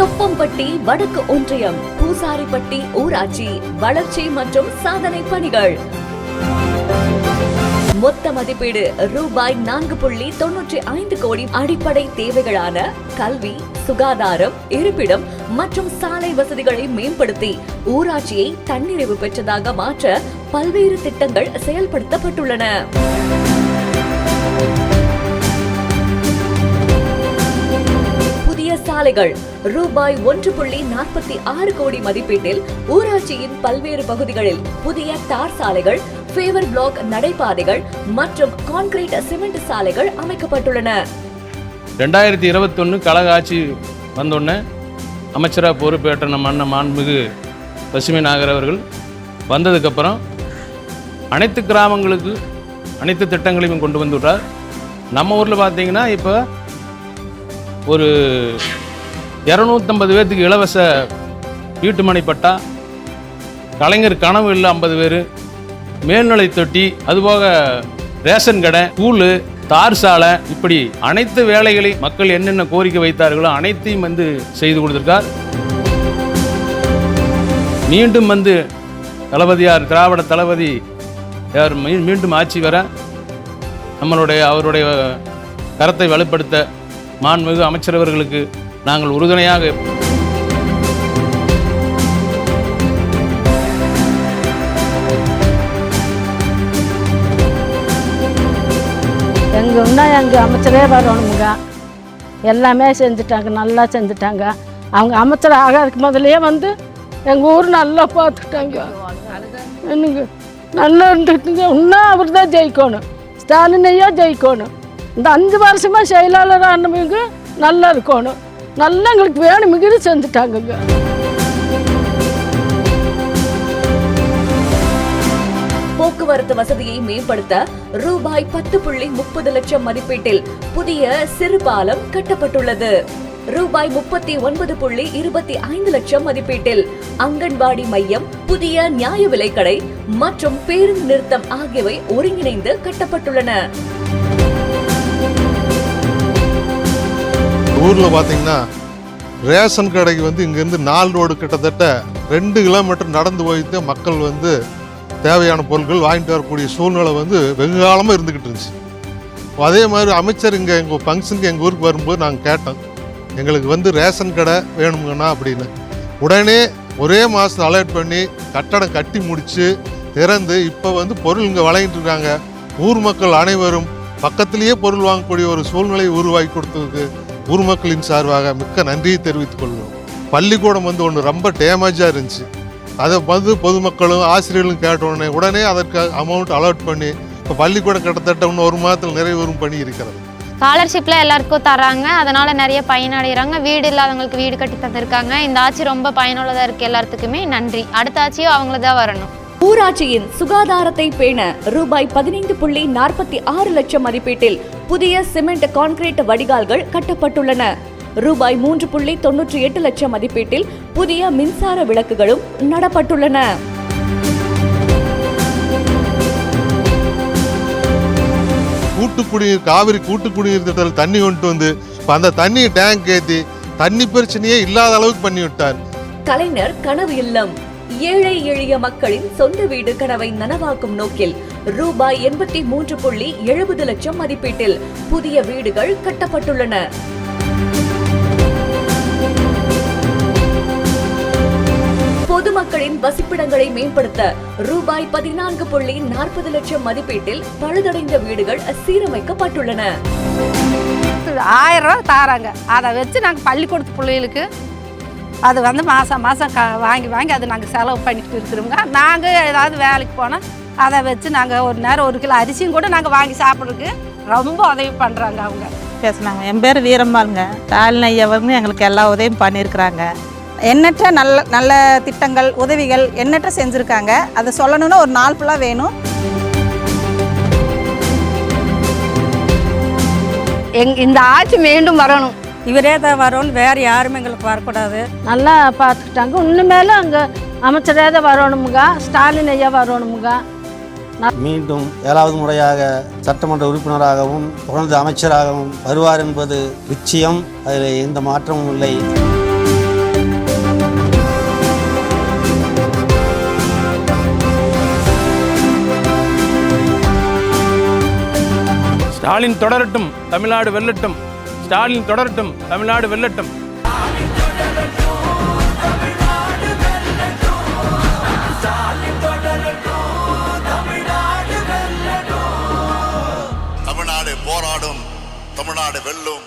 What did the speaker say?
தொப்பம்பட்டி வடக்கு ஒன்றியம் பூசாரிப்பட்டி ஊராட்சி வளர்ச்சி மற்றும் சாதனை பணிகள். மொத்த மதிப்பீடு ரூபாய் 4.95 கோடி. அடிப்படை தேவைகளான கல்வி, சுகாதாரம், இருப்பிடம் மற்றும் சாலை வசதிகளை மேம்படுத்தி ஊராட்சியை தன்னிறைவு பெற்றதாக மாற்ற பல்வேறு திட்டங்கள் செயல்படுத்தப்பட்டுள்ளன. புதிய சாலைகள் ரூபாய் 1.46 கோடி மதிப்பீட்டில் ஊராட்சியின் பல்வேறு பகுதிகளில் புதிய தார் சாலைகள், ஃபேவர் பிளாக் நடைபாதைகள் மற்றும் கான்கிரீட் சிமெண்ட் சாலைகள் அமைக்கப்பட்டுள்ளன. 2021 கழக ஆட்சி வந்தோடனே அமைச்சராக பொறுப்பேற்ற நம்ம அண்ணன் மாண்புமிகு பசுமை நாகர் அவர்கள் வந்ததுக்கப்புறம் அனைத்து கிராமங்களுக்கு அனைத்து திட்டங்களையும் கொண்டு வந்துவிட்டார். நம்ம ஊரில் பார்த்தீங்கன்னா இப்போ ஒரு 250 பேர்த்துக்கு இலவச வீட்டுமனை பட்டா, கலைஞர் கனவு இல்லை 50 பேர், மேல்நிலை தொட்டி, அதுபோக ரேஷன் கடை, ஸ்கூலு, தார் சாலை, இப்படி அனைத்து வேலைகளையும் மக்கள் என்னென்ன கோரிக்கை வைத்தார்களோ அனைத்தையும் செய்து கொடுத்திருக்கார். மீண்டும் தளபதியார் திராவிட தளபதி யார் மீண்டும் ஆட்சி வர அவருடைய கரத்தை வலுப்படுத்த மாண்புமிகு அமைச்சர் அவர்களுக்கு நாங்கள் உறுதுணையாக எங்கள் அமைச்சரே வரணுங்க. எல்லாமே செஞ்சுட்டாங்க, நல்லா செஞ்சுட்டாங்க. அவங்க அமைச்சர் ஆகிறதுக்கு முதலே எங்கள் ஊர் நல்லா பார்த்துக்கிட்டாங்க. எனக்கு நல்லா இருந்துட்டுங்க. இன்னும் அவர் தான் ஜெயிக்கணும், ஸ்டாலினையா ஜெயிக்கணும். இந்த 5 வருஷமாக செயலாளர் ஆனவங்க நல்லா இருக்கணும். நல்லா எங்களுக்கு வேணும் மிகுதி செஞ்சுட்டாங்க. போக்குவரத்து வசதியை மேம்படுத்த ரூபாய் 10.30 லட்சம் மதிப்பீட்டில் புதிய சிறு பாலம் கட்டப்பட்டுள்ளது. ரூபாய் 39.25 லட்சம் மதிப்பீட்டில் அங்கன்வாடி மையம், புதிய நியாய விலைக்கடை மற்றும் பேருந்து நிறுத்தம் ஆகியவை ஒருங்கிணைந்து கட்டப்பட்டுள்ளன. ஊரில் பார்த்தீங்கன்னா ரேஷன் கடைக்கு இங்கேருந்து 4 ரோடு கிட்டத்தட்ட 2 கிலோமீட்டர் நடந்து போயிட்டு மக்கள் தேவையான பொருட்கள் வாங்கிட்டு வரக்கூடிய சூழ்நிலை வெகு காலமாக இருந்துக்கிட்டு இருந்துச்சு. அதே மாதிரி அமைச்சர் இங்கே எங்கள் ஃபங்க்ஷனுக்கு எங்கள் ஊருக்கு வரும்போது நாங்கள் கேட்டோம், எங்களுக்கு ரேஷன் கடை வேணுங்கண்ணா அப்படின்னு. உடனே ஒரே மாதம் அலர்ட் பண்ணி கட்டடம் கட்டி முடித்து திறந்து இப்போ பொருள் இங்கே வழங்கிட்டு இருக்காங்க. ஊர் மக்கள் அனைவரும் பக்கத்திலேயே பொருள் வாங்கக்கூடிய ஒரு சூழ்நிலையை உருவாக்கி கொடுத்ததுக்கு ஊர் மக்களின் சார்பாக மிக்க நன்றியை தெரிவித்துக் கொள்கிறோம். பள்ளிக்கூடம் ஒன்று ரொம்ப டேமேஜாக இருந்துச்சு. அதை பொதுமக்களும் ஆசிரியர்களும் கேட்ட உடனே அதற்கு அமௌண்ட் அலாட் பண்ணி இப்போ பள்ளிக்கூடம் கிட்டத்தட்ட இன்னும் 1 மாதத்தில் நிறைவேறும் பண்ணி இருக்கிறது. ஸ்காலர்ஷிப்லாம் எல்லாருக்கும் தராங்க, அதனால நிறைய பயனடைகிறாங்க. வீடு இல்லாதவங்களுக்கு வீடு கட்டி தந்திருக்காங்க. இந்த ஆட்சி ரொம்ப பயனுள்ளதாக இருக்குது. எல்லாத்துக்குமே நன்றி. அடுத்த ஆட்சியும் அவங்கள தான் வரணும். ஊராட்சியின் சுகாதாரத்தை பேண ரூபாய் 15.46 லட்சம் மதிப்பீட்டில் புதிய சிமெண்ட் கான்கிரீட் வடிகால்கள் கட்டப்பட்டுள்ளன. ரூபாய் 3.98 லட்சம் மதிப்பீட்டில் புதிய மின்சார விளக்குகளும் நடப்பட்டுள்ளன. கூட்டுக்குடிநீர் காவிரி கூட்டுக்குடிநீர் திட்டத்தில் தண்ணி கொண்டு அந்த தண்ணி டேங்க் ஏற்றி தண்ணி பிரச்சனையே இல்லாத அளவுக்கு பண்ணி விட்டார். கலைஞர் கனவு இல்லம் ஏழை எளிய மக்களின் சொந்த வீடு கனவை நனவாக்கும் நோக்கில் ரூபாய் 83.70 லட்சம் மதிப்பீட்டில் புதிய வீடுகள் கட்டப்பட்டுள்ளன. பொதுமக்களின் வசிப்பிடங்களை மேம்படுத்த ரூபாய் 14.40 லட்சம் மதிப்பீட்டில் பழுதடைந்த வீடுகள் சீரமைக்கப்பட்டுள்ளன. 1000 ரூபா தாராங்க. அதை வச்சு நாங்கள் பள்ளிக்கூடத்து பிள்ளைகளுக்கு அது மாதம் மாதம் வாங்கி அது நாங்கள் செலவு பண்ணிக்கிட்டு இருக்கிறோங்க. நாங்கள் ஏதாவது வேலைக்கு போனால் அதை வச்சு நாங்கள் ஒரு நேரம் 1 கிலோ அரிசியும் கூட நாங்கள் வாங்கி சாப்பிட்றதுக்கு ரொம்ப உதவி பண்ணுறாங்க அவங்க. பேசுனாங்க. என் பேர் வீரம்மாளுங்க. ஸ்டாலின் ஐயா எங்களுக்கு எல்லா உதவியும் பண்ணியிருக்கிறாங்க. எண்ணற்ற நல்ல திட்டங்கள் உதவிகள் எண்ணற்ற செஞ்சுருக்காங்க. அதை சொல்லணும்னா ஒரு நாள் ஃபுல்லாக வேணும். இந்த ஆட்சி மீண்டும் வரணும். இவரே தான் வரணும், வேறு யாருமே எங்களுக்கு வரக்கூடாது. நல்லா பார்த்துக்கிட்டாங்க. இன்னுமேல அங்கே அமைச்சரே தான் வரணுமுங்க, ஸ்டாலின் ஐயா வரணுமுங்க. மீண்டும் 7வது முறையாக சட்டமன்ற உறுப்பினராகவும் தொடர்ந்து அமைச்சராகவும் வருவார் என்பது நிச்சயம். அதில் எந்த மாற்றமும் இல்லை. ஸ்டாலின் தொடரட்டும், தமிழ்நாடு வெல்லட்டும். ஸ்டாலின் தொடரட்டும், தமிழ்நாடு வெல்லட்டும். தமிழ்நாடு போராடும், தமிழ்நாடு வெல்லும்.